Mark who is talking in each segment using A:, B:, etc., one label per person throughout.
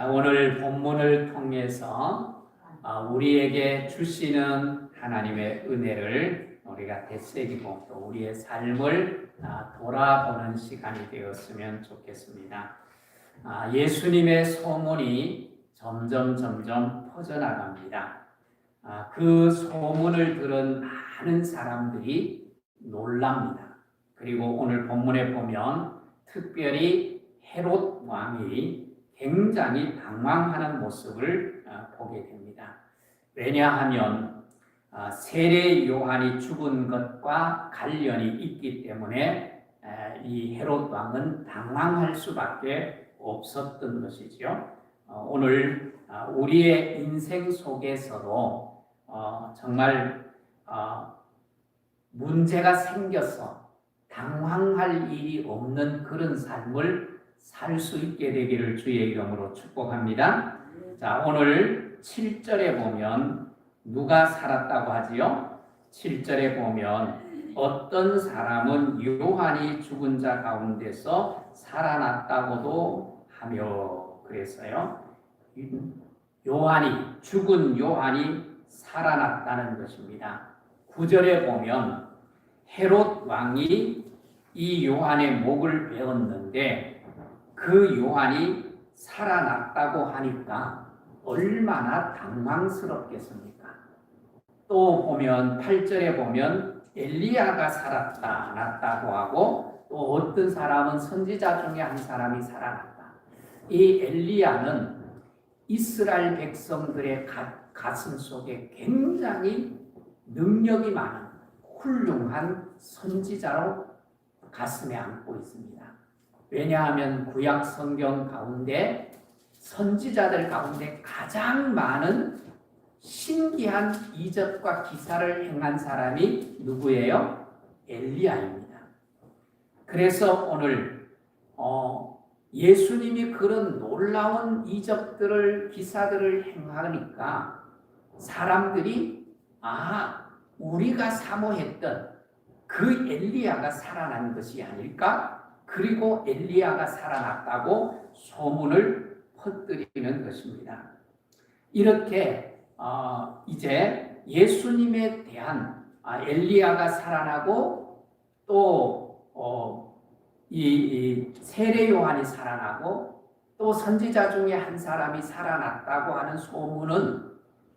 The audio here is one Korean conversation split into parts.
A: 오늘 본문을 통해서 우리에게 주시는 하나님의 은혜를 우리가 되새기고 또 우리의 삶을 돌아보는 시간이 되었으면 좋겠습니다. 예수님의 소문이 점점 퍼져나갑니다. 그 소문을 들은 많은 사람들이 놀랍니다. 그리고 오늘 본문에 보면 특별히 헤롯 왕이 굉장히 당황하는 모습을 보게 됩니다. 왜냐하면 세례 요한이 죽은 것과 관련이 있기 때문에 이 헤롯 왕은 당황할 수밖에 없었던 것이죠. 오늘 우리의 인생 속에서도 정말 문제가 생겨서 당황할 일이 없는 그런 삶을 살 수 있게 되기를 주의 이름으로 축복합니다. 자, 오늘 7절에 보면 누가 살았다고 하지요? 7절에 보면 어떤 사람은 요한이 죽은 자 가운데서 살아났다고도 하며 그랬어요. 죽은 요한이 살아났다는 것입니다. 9절에 보면 헤롯 왕이 이 요한의 목을 베었는데 그 요한이 살아났다고 하니까 얼마나 당황스럽겠습니까? 또 보면 8절에 보면 엘리야가 살아났다고 하고 또 어떤 사람은 선지자 중에 한 사람이 살아났다. 이 엘리야는 이스라엘 백성들의 가슴 속에 굉장히 능력이 많은 훌륭한 선지자로 가슴에 안고 있습니다. 왜냐하면 구약 성경 가운데 선지자들 가운데 가장 많은 신기한 이적과 기사를 행한 사람이 누구예요? 엘리야입니다. 그래서 오늘 예수님이 그런 놀라운 이적들을 기사들을 행하니까 사람들이 우리가 사모했던 그 엘리야가 살아난 것이 아닐까? 그리고 엘리야가 살아났다고 소문을 퍼뜨리는 것입니다. 이렇게 이제 예수님에 대한 엘리야가 살아나고 또 이 세례 요한이 살아나고 또 선지자 중에 한 사람이 살아났다고 하는 소문은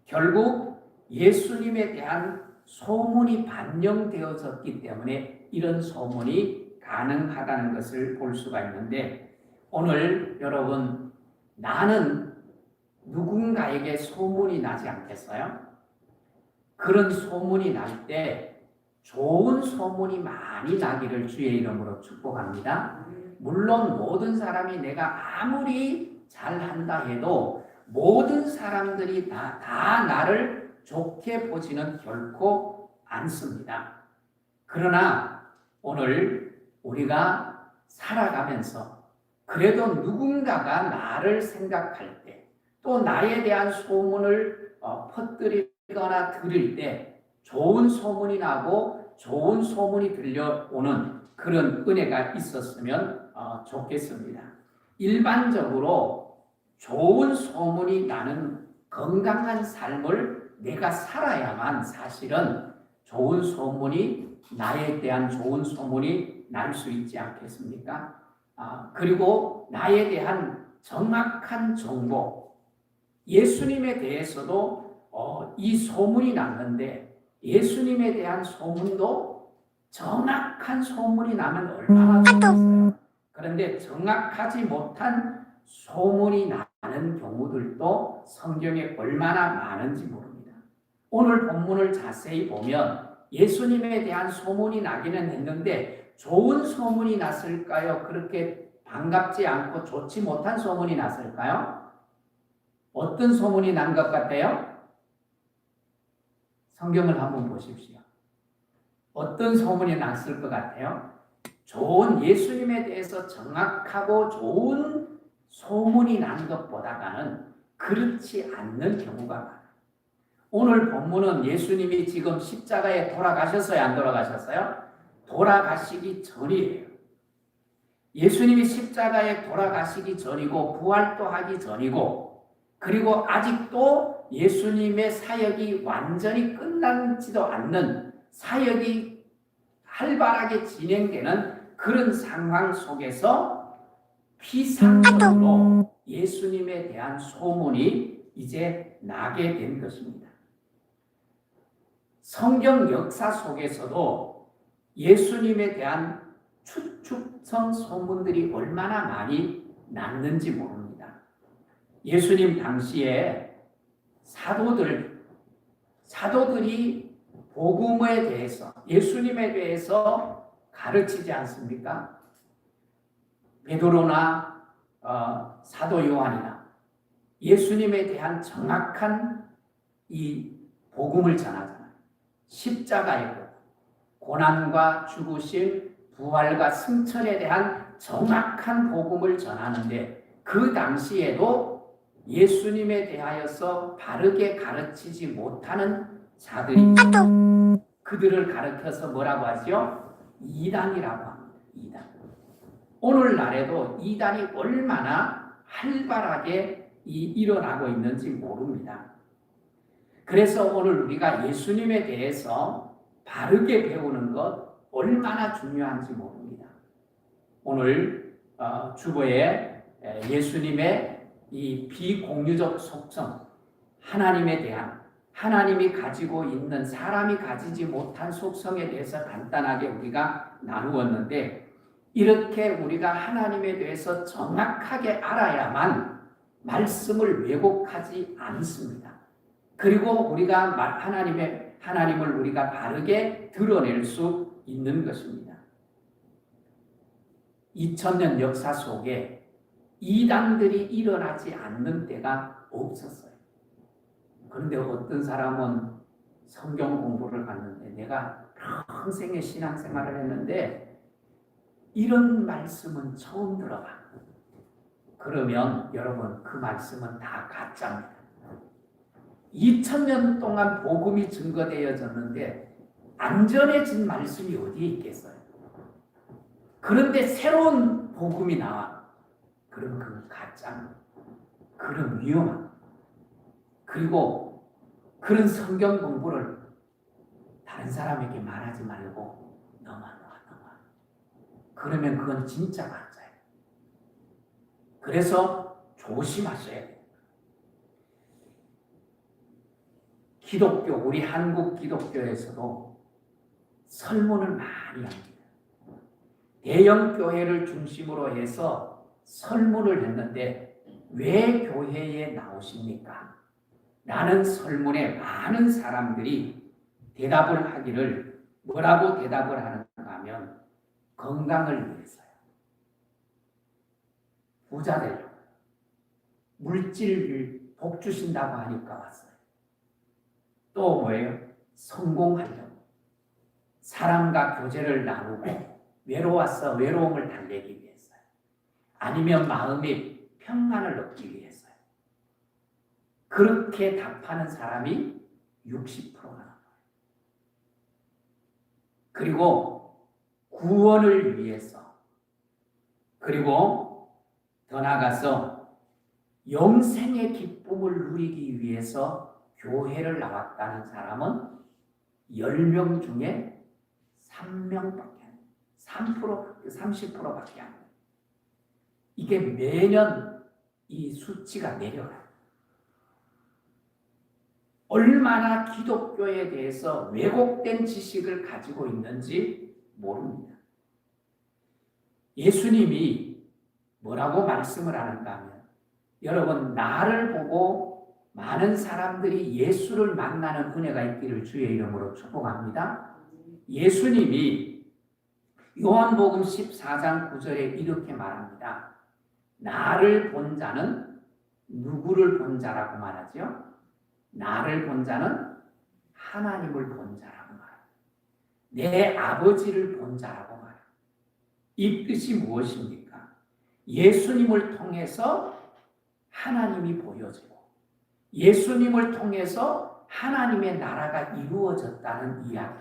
A: 결국 예수님에 대한 소문이 반영되어졌기 때문에 이런 소문이 가능하다는 것을 볼 수가 있는데 오늘 여러분 나는 누군가에게 소문이 나지 않겠어요? 그런 소문이 날 때 좋은 소문이 많이 나기를 주의 이름으로 축복합니다. 물론 모든 사람이 내가 아무리 잘한다 해도 모든 사람들이 다 나를 좋게 보지는 결코 않습니다. 그러나 오늘 우리가 살아가면서 그래도 누군가가 나를 생각할 때 또 나에 대한 소문을 퍼뜨리거나 들을 때 좋은 소문이 나고 좋은 소문이 들려오는 그런 은혜가 있었으면 좋겠습니다. 일반적으로 좋은 소문이 나는 건강한 삶을 내가 살아야만 사실은 좋은 소문이 나에 대한 좋은 소문이 날 수 있지 않겠습니까? 그리고 나에 대한 정확한 정보, 예수님에 대해서도 이 소문이 났는데 예수님에 대한 소문도 정확한 소문이 나면 얼마나 좋겠어요. 그런데 정확하지 못한 소문이 나는 경우들도 성경에 얼마나 많은지 모릅니다. 오늘 본문을 자세히 보면 예수님에 대한 소문이 나기는 했는데 좋은 소문이 났을까요? 그렇게 반갑지 않고 좋지 못한 소문이 났을까요? 어떤 소문이 난 것 같아요? 성경을 한번 보십시오. 어떤 소문이 났을 것 같아요? 좋은 예수님에 대해서 정확하고 좋은 소문이 난 것보다는 그렇지 않는 경우가 많아요. 오늘 본문은 예수님이 지금 십자가에 돌아가셨어요? 안 돌아가셨어요? 돌아가시기 전이에요. 예수님이 십자가에 돌아가시기 전이고 부활도 하기 전이고 그리고 아직도 예수님의 사역이 완전히 끝나지도 않는 사역이 활발하게 진행되는 그런 상황 속에서 비상적으로 예수님에 대한 소문이 이제 나게 된 것입니다. 성경 역사 속에서도 예수님에 대한 추측성 소문들이 얼마나 많이 났는지 모릅니다. 예수님 당시에 사도들이 복음에 대해서 예수님에 대해서 가르치지 않습니까? 베드로나 사도 요한이나 예수님에 대한 정확한 이 복음을 전하잖아요. 십자가의 복음, 고난과 죽으심, 부활과 승천에 대한 정확한 복음을 전하는데 그 당시에도 예수님에 대하여서 바르게 가르치지 못하는 자들이 그들을 가르쳐서 뭐라고 하죠? 이단이라고 합니다. 이단. 오늘날에도 이단이 얼마나 활발하게 일어나고 있는지 모릅니다. 그래서 오늘 우리가 예수님에 대해서 바르게 배우는 것 얼마나 중요한지 모릅니다. 오늘 주보에 예수님의 이 비공유적 속성, 하나님에 대한 하나님이 가지고 있는 사람이 가지지 못한 속성에 대해서 간단하게 우리가 나누었는데 이렇게 우리가 하나님에 대해서 정확하게 알아야만 말씀을 왜곡하지 않습니다. 그리고 우리가 하나님을 우리가 바르게 드러낼 수 있는 것입니다. 2000년 역사 속에 이단들이 일어나지 않는 때가 없었어요. 그런데 어떤 사람은 성경 공부를 갔는데 내가 평생의 신앙생활을 했는데 이런 말씀은 처음 들어봐. 그러면 여러분 그 말씀은 다 가짜입니다. 2000년 동안 복음이 증거되어졌는데 안전해진 말씀이 어디에 있겠어요? 그런데 새로운 복음이 나와. 그럼 그건 가짜입니다. 그럼 위험합니다. 그리고 그런 성경 공부를 다른 사람에게 말하지 말고 너만. 그러면 그건 진짜 가짜예요. 그래서 조심하셔야 돼요. 기독교, 우리 한국 기독교에서도 설문을 많이 합니다. 대형 교회를 중심으로 해서 설문을 했는데 왜 교회에 나오십니까? 라는 설문에 많은 사람들이 대답을 하기를 뭐라고 대답을 하는가 하면 건강을 위해서요. 부자 되려고. 물질 복 주신다고 하니까 왔어요. 또 뭐예요? 성공하려고. 사람과 교제를 나누고 외로워서 외로움을 달래기 위해서요. 아니면 마음의 평안을 얻기 위해서요. 그렇게 답하는 사람이 60%가 나와요. 그리고 구원을 위해서 그리고 더 나아가서 영생의 기쁨을 누리기 위해서 교회를 나왔다는 사람은 10명 중에 3명밖에 안 돼요. 30%밖에 안 돼요. 이게 매년 이 수치가 내려가요. 얼마나 기독교에 대해서 왜곡된 지식을 가지고 있는지 모릅니다. 예수님이 뭐라고 말씀을 하는가 하면 여러분 나를 보고 많은 사람들이 예수를 만나는 은혜가 있기를 주의 이름으로 축복합니다. 예수님이 요한복음 14장 9절에 이렇게 말합니다. 나를 본 자는 누구를 본 자라고 말하죠? 나를 본 자는 하나님을 본 자라고 말합니다. 내 아버지를 본 자라고 말합니다. 이 뜻이 무엇입니까? 예수님을 통해서 하나님이 보여지고 예수님을 통해서 하나님의 나라가 이루어졌다는 이야기.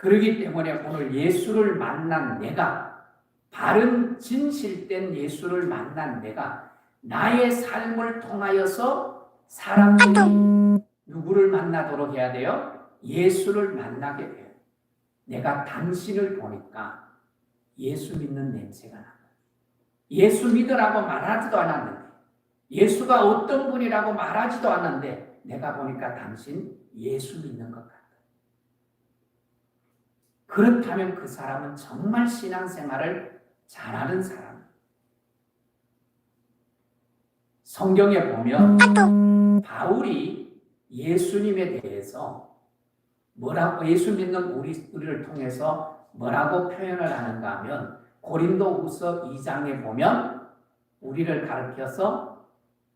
A: 그렇기 때문에 오늘 예수를 만난 내가, 바른 진실된 예수를 만난 내가 나의 삶을 통하여서 사람들이 누구를 만나도록 해야 돼요? 예수를 만나게 돼요. 내가 당신을 보니까 예수 믿는 냄새가 나요. 예수 믿으라고 말하지도 않았는데, 예수가 어떤 분이라고 말하지도 않았는데 내가 보니까 당신 예수 믿는 것 같다. 그렇다면 그 사람은 정말 신앙생활을 잘하는 사람. 성경에 보면 바울이 예수님에 대해서 뭐라고, 예수 믿는 우리를 통해서 뭐라고 표현을 하는가 하면 고린도후서 2장에 보면 우리를 가르쳐서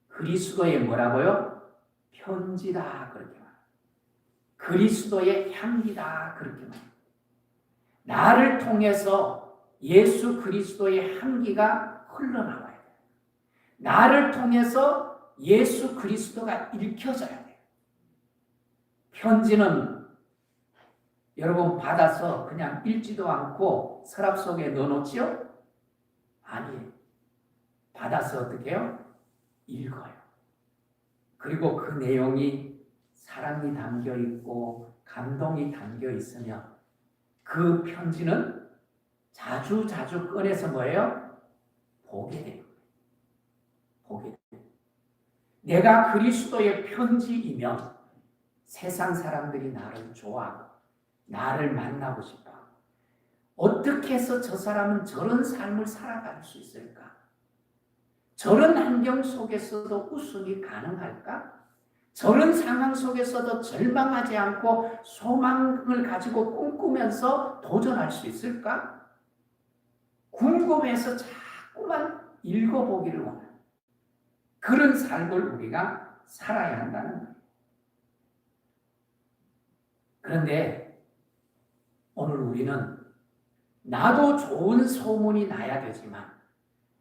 A: 그리스도의 뭐라고요? 편지다 그렇게 말해요. 그리스도의 향기다 그렇게 말해요. 나를 통해서 예수 그리스도의 향기가 흘러나와야 돼요. 나를 통해서 예수 그리스도가 읽혀져야 돼요. 편지는 여러분 받아서 그냥 읽지도 않고 서랍 속에 넣어놓지요? 아니에요. 받아서 어떻게 해요? 읽어요. 그리고 그 내용이 사랑이 담겨 있고 감동이 담겨 있으면 그 편지는 자주 꺼내서 뭐예요? 보게 돼요. 보게 돼요. 내가 그리스도의 편지이면 세상 사람들이 나를 좋아하고 나를 만나고 싶어. 어떻게 해서 저 사람은 저런 삶을 살아갈 수 있을까? 저런 환경 속에서도 웃음이 가능할까? 저런 상황 속에서도 절망하지 않고 소망을 가지고 꿈꾸면서 도전할 수 있을까? 궁금해서 자꾸만 읽어보기를 원해요. 그런 삶을 우리가 살아야 한다는 거예요. 그런데 오늘 우리는 나도 좋은 소문이 나야 되지만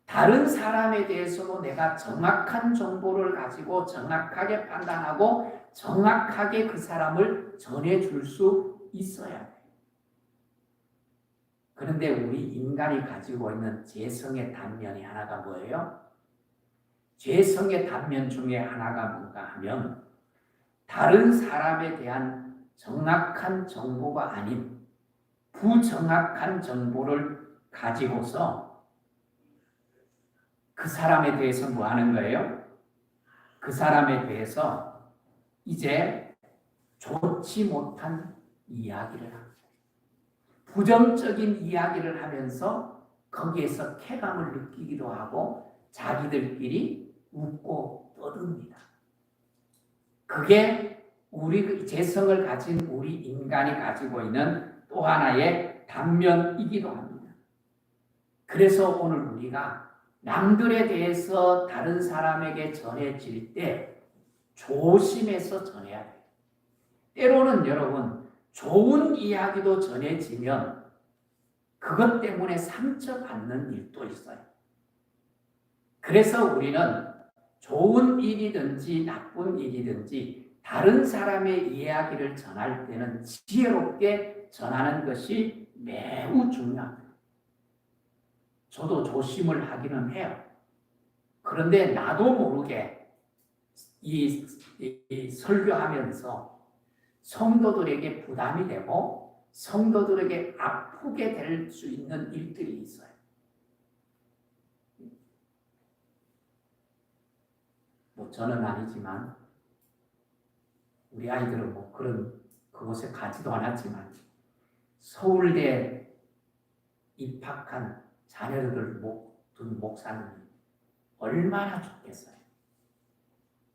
A: 다른 사람에 대해서도 내가 정확한 정보를 가지고 정확하게 판단하고 정확하게 그 사람을 전해줄 수 있어야 돼요. 그런데 우리 인간이 가지고 있는 죄성의 단면이 하나가 뭐예요? 죄성의 단면 중에 하나가 뭔가 하면 다른 사람에 대한 정확한 정보가 아닌 부정확한 정보를 가지고서 그 사람에 대해서 뭐 하는 거예요? 그 사람에 대해서 이제 좋지 못한 이야기를 합니다. 부정적인 이야기를 하면서 거기에서 쾌감을 느끼기도 하고 자기들끼리 웃고 떠듭니다. 그게 우리 재성을 가진 우리 인간이 가지고 있는 또 하나의 단면이기도 합니다. 그래서 오늘 우리가 남들에 대해서 다른 사람에게 전해질 때 조심해서 전해야 돼요. 때로는 여러분 좋은 이야기도 전해지면 그것 때문에 상처받는 일도 있어요. 그래서 우리는 좋은 일이든지 나쁜 일이든지 다른 사람의 이야기를 전할 때는 지혜롭게 전하는 것이 매우 중요합니다. 저도 조심을 하기는 해요. 그런데 나도 모르게 이 설교하면서 성도들에게 부담이 되고 성도들에게 아프게 될 수 있는 일들이 있어요. 뭐 저는 아니지만 우리 아이들은 뭐 그곳에 가지도 않았지만 서울대 입학한 자녀들을 둔 목사님이 얼마나 좋겠어요.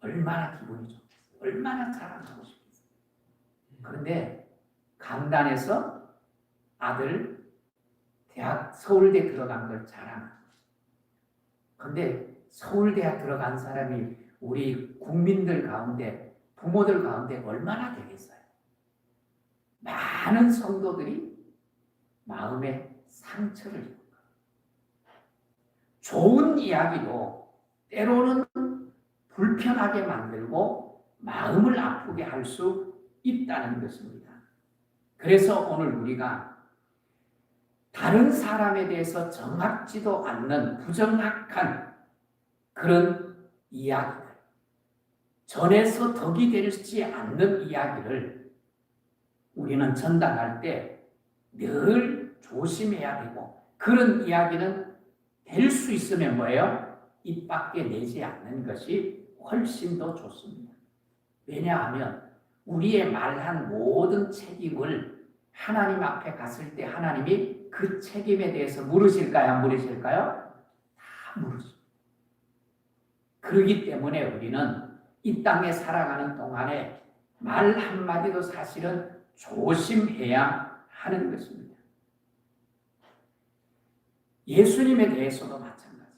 A: 얼마나 기분이 좋겠어요. 얼마나 자랑하고 싶겠어요. 그런데 강단에서 아들 서울대 들어간 걸 자랑합니다. 그런데 서울대에 들어간 사람이 우리 국민들 가운데 부모들 가운데 얼마나 되겠어요. 많은 성도들이 마음에 상처를 입고 좋은 이야기도 때로는 불편하게 만들고 마음을 아프게 할 수 있다는 것입니다. 그래서 오늘 우리가 다른 사람에 대해서 정확지도 않는 부정확한 그런 이야기들, 전해서 덕이 되지 않는 이야기를 우리는 전달할 때 늘 조심해야 되고, 그런 이야기는 될 수 있으면 뭐예요? 입 밖에 내지 않는 것이 훨씬 더 좋습니다. 왜냐하면 우리의 말한 모든 책임을 하나님 앞에 갔을 때 하나님이 그 책임에 대해서 물으실까요? 안 물으실까요? 다 물으십니다. 그렇기 때문에 우리는 이 땅에 살아가는 동안에 말 한마디도 사실은 조심해야 하는 것입니다. 예수님에 대해서도 마찬가지.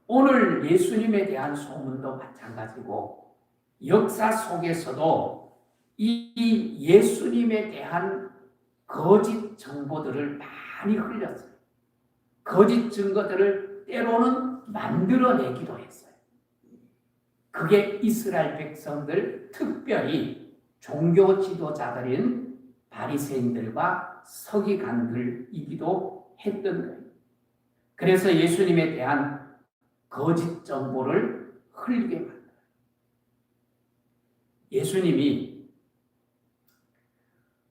A: 오늘 예수님에 대한 소문도 마찬가지고, 역사 속에서도 이 예수님에 대한 거짓 정보들을 많이 흘렸어요. 거짓 증거들을 때로는 만들어내기도 했어요. 그게 이스라엘 백성들, 특별히 종교 지도자들인 바리새인들과 서기관들이기도 했던 거예요. 그래서 예수님에 대한 거짓 정보를 흘리게 만들어요. 예수님이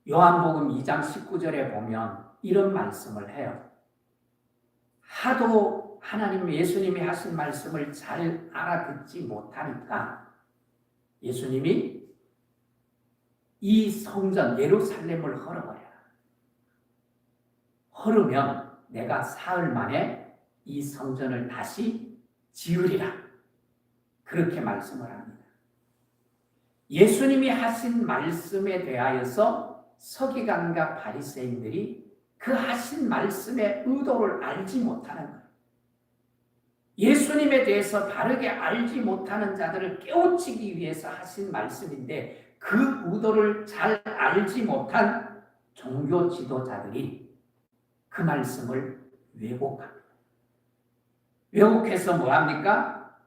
A: 요한복음 2장 19절에 보면 이런 말씀을 해요. 하도 하나님, 예수님이 하신 말씀을 잘 알아듣지 못하니까 예수님이 이 성전 예루살렘을 헐어버려라. 헐으면 내가 사흘 만에 이 성전을 다시 지으리라. 그렇게 말씀을 합니다. 예수님이 하신 말씀에 대하여서 서기관과 바리새인들이 그 하신 말씀의 의도를 알지 못하는 거예요. 예수님에 대해서 바르게 알지 못하는 자들을 깨우치기 위해서 하신 말씀인데, 그 의도를 잘 알지 못한 종교 지도자들이 그 말씀을 왜곡합니다. 왜곡해서 뭐합니까?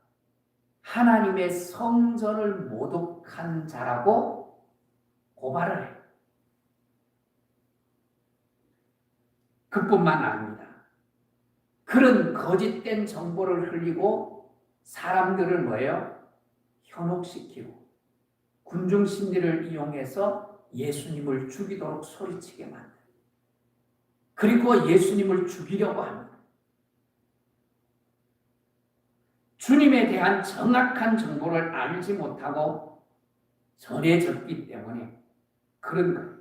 A: 하나님의 성전을 모독한 자라고 고발을 해요. 그뿐만 아닙니다. 그런 거짓된 정보를 흘리고 사람들을 뭐예요? 현혹시키고 군중 심리를 이용해서 예수님을 죽이도록 소리치게 만들어요. 그리고 예수님을 죽이려고 합니다. 주님에 대한 정확한 정보를 알지 못하고 전해졌기 때문에 그런 거예요.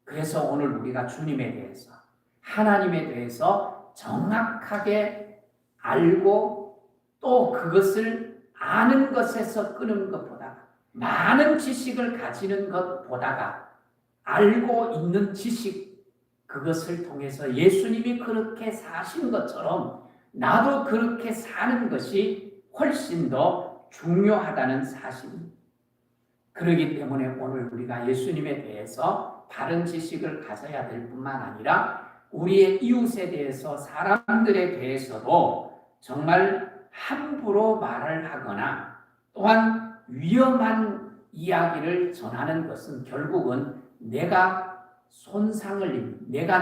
A: 그래서 오늘 우리가 주님에 대해서, 하나님에 대해서 정확하게 알고 또 그것을 아는 것에서 끄는 것보다, 많은 지식을 가지는 것보다가 알고 있는 지식, 그것을 통해서 예수님이 그렇게 사신 것처럼 나도 그렇게 사는 것이 훨씬 더 중요하다는 사실입니다. 그렇기 때문에 오늘 우리가 예수님에 대해서 바른 지식을 가져야 될 뿐만 아니라 우리의 이웃에 대해서, 사람들에 대해서도 정말 함부로 말을 하거나 또한 위험한 이야기를 전하는 것은 결국은 내가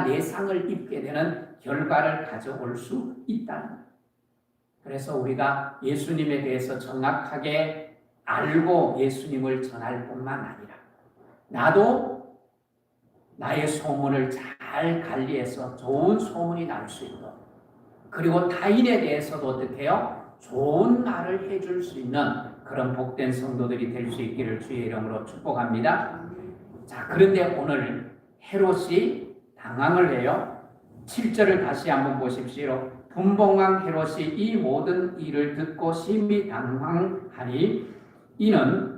A: 내상을 입게 되는 결과를 가져올 수 있다는 거예요. 그래서 우리가 예수님에 대해서 정확하게 알고 예수님을 전할 뿐만 아니라 나도 나의 소문을 잘 관리해서 좋은 소문이 날 수 있도록, 그리고 타인에 대해서도 어떻게 해요? 좋은 말을 해줄 수 있는 그런 복된 성도들이 될 수 있기를 주의 이름으로 축복합니다. 자, 그런데 오늘 헤롯이 당황을 해요. 7절을 다시 한번 보십시오. 분봉왕 헤롯이 이 모든 일을 듣고 심히 당황하니 이는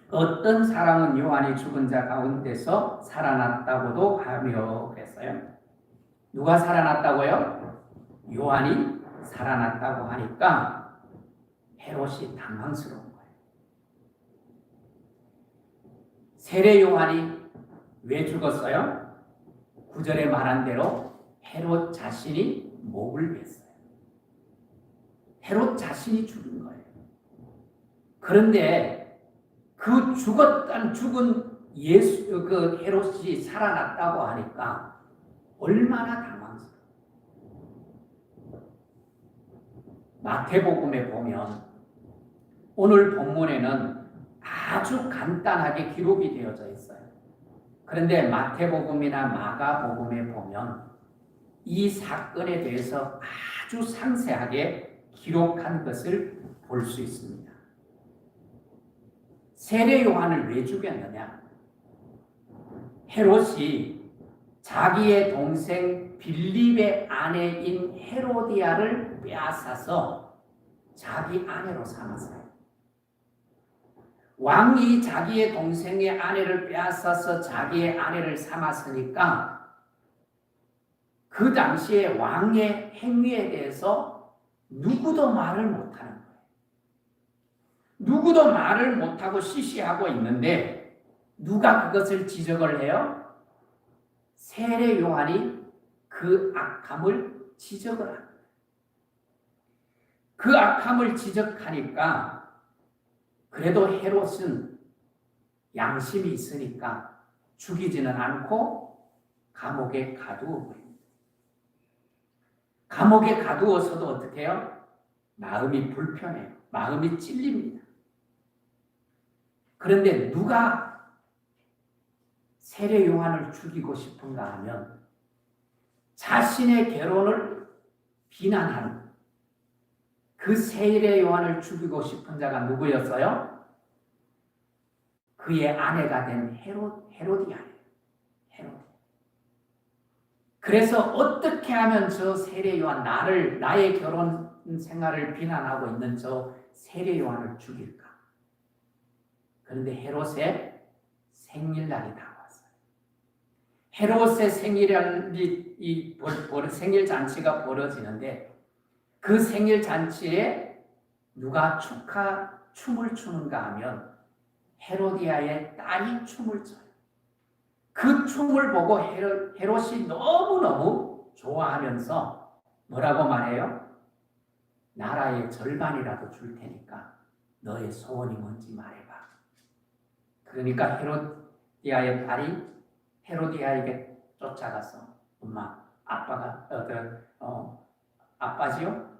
A: 어떤 사람은 요한이 죽은 자 가운데서 살아났다고도 하며 그랬어요. 누가 살아났다고요? 요한이 살아났다고 하니까 헤롯이 당황스러운 거예요. 세례 요한이 왜 죽었어요? 9절에 말한 대로 헤롯 자신이 목을 맸어요. 헤롯 자신이 죽은 거예요. 그런데 그 죽은 헤롯이 살아났다고 하니까 얼마나 당황스러워. 마태복음에 보면 오늘 본문에는 아주 간단하게 기록이 되어져 있어요. 그런데 마태복음이나 마가복음에 보면 이 사건에 대해서 아주 상세하게 기록한 것을 볼 수 있습니다. 세례 요한을 왜 죽였느냐? 헤롯이 자기의 동생 빌립의 아내인 헤로디아를 빼앗아서 자기 아내로 삼았어요. 왕이 자기의 동생의 아내를 빼앗아서 자기의 아내를 삼았으니까 그 당시에 왕의 행위에 대해서 누구도 말을 못하는 거예요. 누구도 말을 못하고 시시하고 있는데 누가 그것을 지적을 해요? 세례 요한이 그 악함을 지적을 합니다. 그 악함을 지적하니까 그래도 헤롯은 양심이 있으니까 죽이지는 않고 감옥에 가두어 버립니다. 감옥에 가두어서도 어떻게 해요? 마음이 불편해요. 마음이 찔립니다. 그런데 누가 세례 요한을 죽이고 싶은가 하면 자신의 결혼을 비난하는 그 세례 요한을 죽이고 싶은 자가 누구였어요? 그의 아내가 된 헤로디아예요. 그래서 어떻게 하면 저 세례 요한, 나의 결혼 생활을 비난하고 있는 저 세례 요한을 죽일까? 그런데 헤롯의 생일날이 다가왔어요. 헤롯의 생일 잔치가 벌어지는데 그 생일 잔치에 누가 축하 춤을 추는가 하면 헤로디아의 딸이 춤을 춰요. 그 춤을 보고 헤롯이 너무너무 좋아하면서 뭐라고 말해요? 나라의 절반이라도 줄 테니까 너의 소원이 뭔지 말해봐. 그러니까 헤로디아의 딸이 헤로디아에게 쫓아가서 엄마, 아빠지요?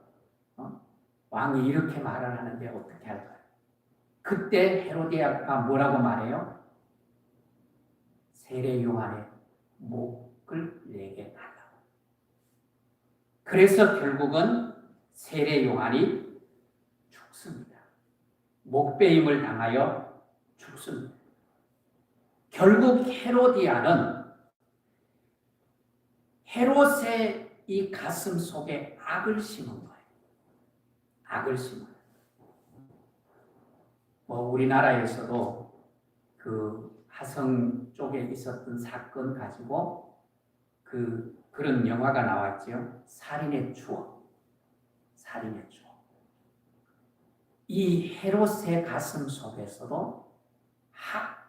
A: 왕이 이렇게 말을 하는데 어떻게 할까요? 그때 헤로디아가 뭐라고 말해요? 세례 요한의 목을 내게 달라고. 그래서 결국은 세례 요한이 죽습니다. 목베임을 당하여 죽습니다. 결국 헤로디아는 헤롯의 이 가슴 속에 악을 심은 거예요. 악을 심어요. 우리나라에서도 그 화성 쪽에 있었던 사건 가지고 그런 영화가 나왔죠. 살인의 추억. 이 헤롯의 가슴 속에서도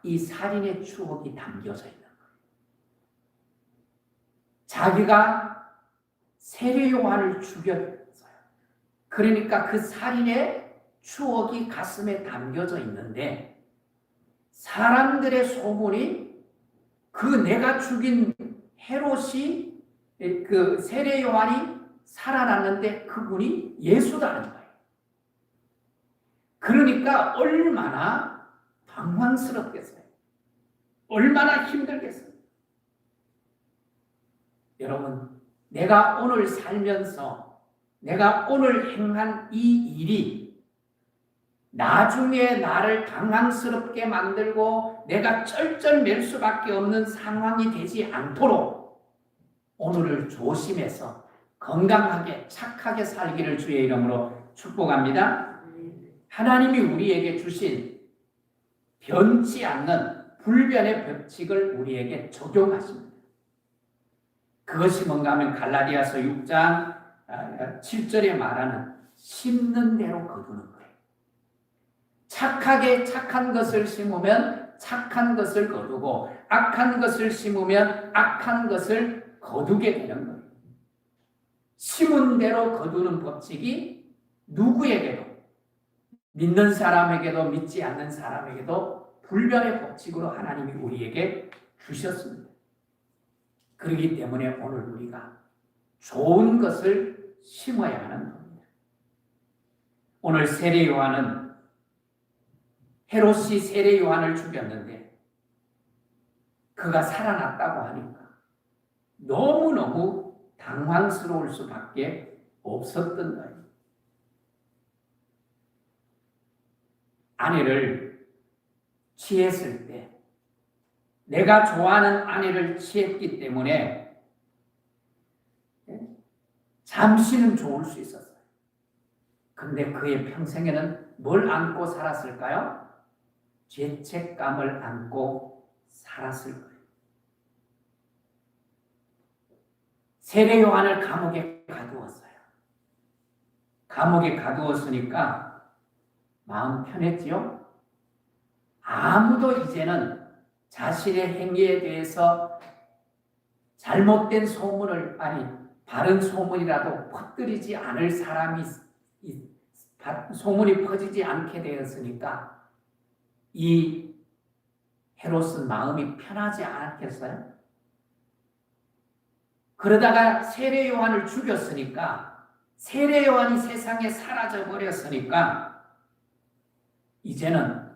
A: 이 살인의 추억이 담겨져 있는 거예요. 자기가 세례 요한을 죽였어요. 그러니까 그 살인의 추억이 가슴에 담겨져 있는데 사람들의 소문이 내가 죽인 헤롯이 그 세례 요한이 살아났는데 그분이 예수라는 거예요. 그러니까 얼마나 당황스럽겠어요. 얼마나 힘들겠어요. 여러분, 내가 오늘 살면서 내가 오늘 행한 이 일이 나중에 나를 당황스럽게 만들고 내가 쩔쩔맬 수밖에 없는 상황이 되지 않도록 오늘을 조심해서 건강하게 착하게 살기를 주의 이름으로 축복합니다. 하나님이 우리에게 주신 변치 않는 불변의 법칙을 우리에게 적용하십니다. 그것이 뭔가 하면 갈라디아서 6장 7절에 말하는 심는 대로 거두는 거예요. 착하게 착한 것을 심으면 착한 것을 거두고 악한 것을 심으면 악한 것을 거두게 되는 거예요. 심은 대로 거두는 법칙이 누구에게도 믿는 사람에게도 믿지 않는 사람에게도 불변의 법칙으로 하나님이 우리에게 주셨습니다. 그렇기 때문에 오늘 우리가 좋은 것을 심어야 하는 겁니다. 오늘 세례 요한은 헤롯이 세례 요한을 죽였는데 그가 살아났다고 하니까 너무너무 당황스러울 수밖에 없었던 거예요. 아내를 취했을 때 내가 좋아하는 아내를 취했기 때문에 잠시는 좋을 수 있었어요. 근데 그의 평생에는 뭘 안고 살았을까요? 죄책감을 안고 살았을 거예요. 세례 요한을 감옥에 가두었어요. 감옥에 가두었으니까 마음 편했지요? 아무도 이제는 자신의 행위에 대해서 잘못된 소문을, 바른 소문이라도 퍼뜨리지 않을 사람이, 소문이 퍼지지 않게 되었으니까 이 헤롯은 마음이 편하지 않았겠어요? 그러다가 세례 요한을 죽였으니까, 세례 요한이 세상에 사라져 버렸으니까 이제는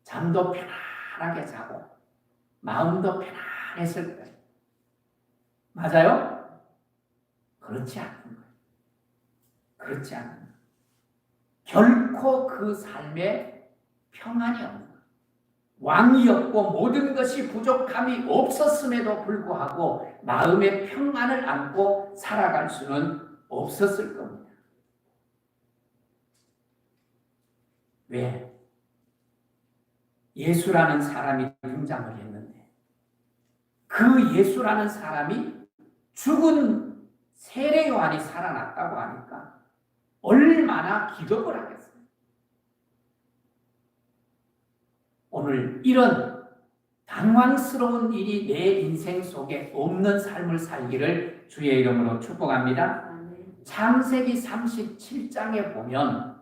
A: 잠도 편안하게 자고 마음도 편안했을 거예요. 맞아요? 그렇지 않은 거예요. 그렇지 않은 거예요. 결코 그 삶에 평안이 없는 거예요. 왕이었고 모든 것이 부족함이 없었음에도 불구하고 마음의 평안을 안고 살아갈 수는 없었을 겁니다. 왜? 예수라는 사람이 등장을 했는데 그 예수라는 사람이 죽은 세례 요한이 살아났다고 하니까 얼마나 기겁을 하겠어요. 오늘 이런 당황스러운 일이 내 인생 속에 없는 삶을 살기를 주의 이름으로 축복합니다. 창세기 37장에 보면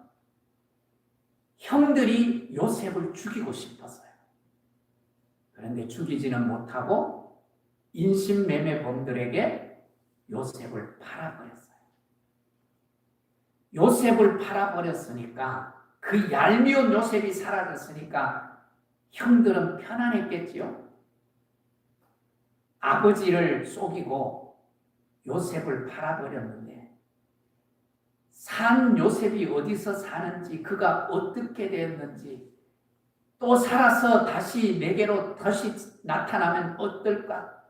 A: 형들이 요셉을 죽이고 싶었어요. 그런데 죽이지는 못하고 인신매매범들에게 요셉을 팔아버렸어요. 요셉을 팔아버렸으니까 그 얄미운 요셉이 사라졌으니까 형들은 편안했겠지요. 아버지를 속이고 요셉을 팔아버렸는데 산 요셉이 어디서 사는지, 그가 어떻게 되었는지, 또 살아서 다시 내게로 다시 나타나면 어떨까?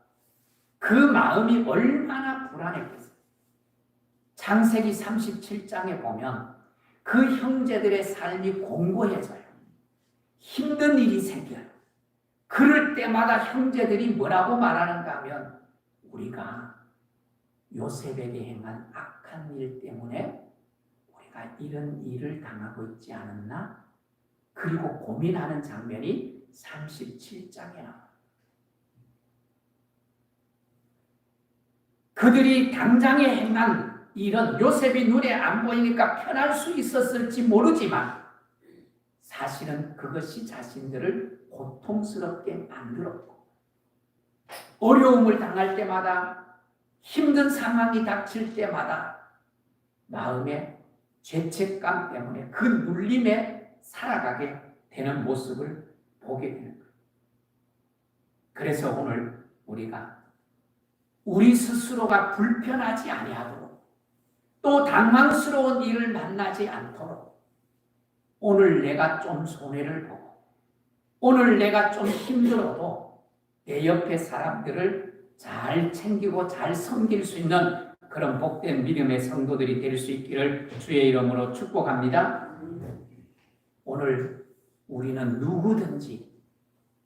A: 그 마음이 얼마나 불안했겠어요. 창세기 37장에 보면 그 형제들의 삶이 공고해져요. 힘든 일이 생겨요. 그럴 때마다 형제들이 뭐라고 말하는가 하면 우리가 요셉에게 행한 악한 일 때문에 우리가 이런 일을 당하고 있지 않았나? 그리고 고민하는 장면이 37장에 나와요. 그들이 당장에 행한 일은 요셉이 눈에 안 보이니까 편할 수 있었을지 모르지만 사실은 그것이 자신들을 고통스럽게 만들었고 어려움을 당할 때마다 힘든 상황이 닥칠 때마다 마음에 죄책감 때문에 그 눌림에 살아가게 되는 모습을 보게 되는 거예요. 그래서 오늘 우리가 우리 스스로가 불편하지 아니하도록 또 당황스러운 일을 만나지 않도록 오늘 내가 좀 손해를 보고 오늘 내가 좀 힘들어도 내 옆에 사람들을 잘 챙기고 잘 섬길 수 있는 그런 복된 믿음의 성도들이 될 수 있기를 주의 이름으로 축복합니다. 오늘 우리는 누구든지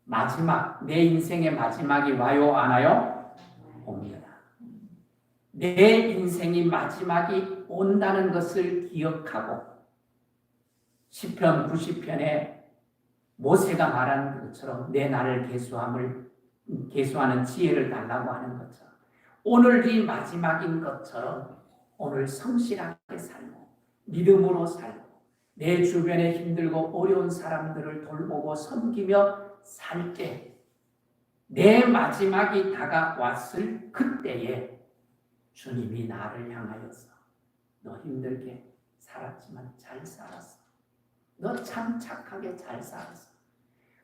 A: 마지막, 내 인생의 마지막이 와요 안 와요? 옵니다. 내 인생이 마지막이 온다는 것을 기억하고 시편 90편에 모세가 말한 것처럼 내 날을 계수하는 지혜를 달라고 하는 것처럼 오늘이 마지막인 것처럼 오늘 성실하게 살고 믿음으로 살고 내 주변에 힘들고 어려운 사람들을 돌보고 섬기며 살 때 내 마지막이 다가왔을 그때에 주님이 나를 향하여서 너 힘들게 살았지만 잘 살았어. 너 참 착하게 잘 살았어.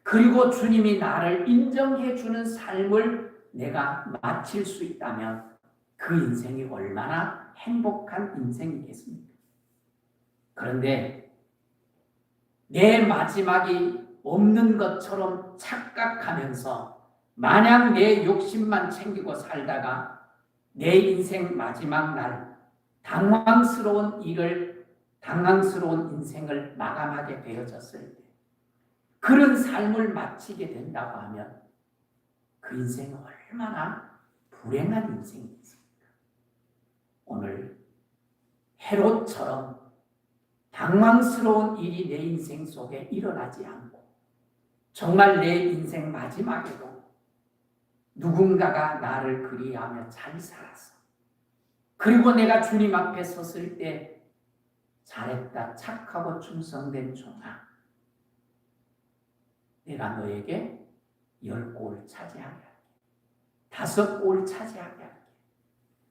A: 그리고 주님이 나를 인정해 주는 삶을 내가 마칠 수 있다면 그 인생이 얼마나 행복한 인생이겠습니까? 그런데 내 마지막이 없는 것처럼 착각하면서 마냥 내 욕심만 챙기고 살다가 내 인생 마지막 날 당황스러운 인생을 마감하게 되어졌을 때 그런 삶을 마치게 된다고 하면 그 인생은 얼마나 불행한 인생이겠습니까? 오늘 헤롯처럼 당황스러운 일이 내 인생 속에 일어나지 않고 정말 내 인생 마지막에도 누군가가 나를 그리하며 잘 살았어. 그리고 내가 주님 앞에 섰을 때 잘했다, 착하고 충성된 종아. 내가 너에게 10골 차지하게 할게. 5골 차지하게 할게.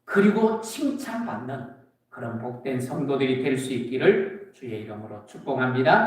A: 그리고 칭찬받는 그런 복된 성도들이 될 수 있기를 주의 이름으로 축복합니다.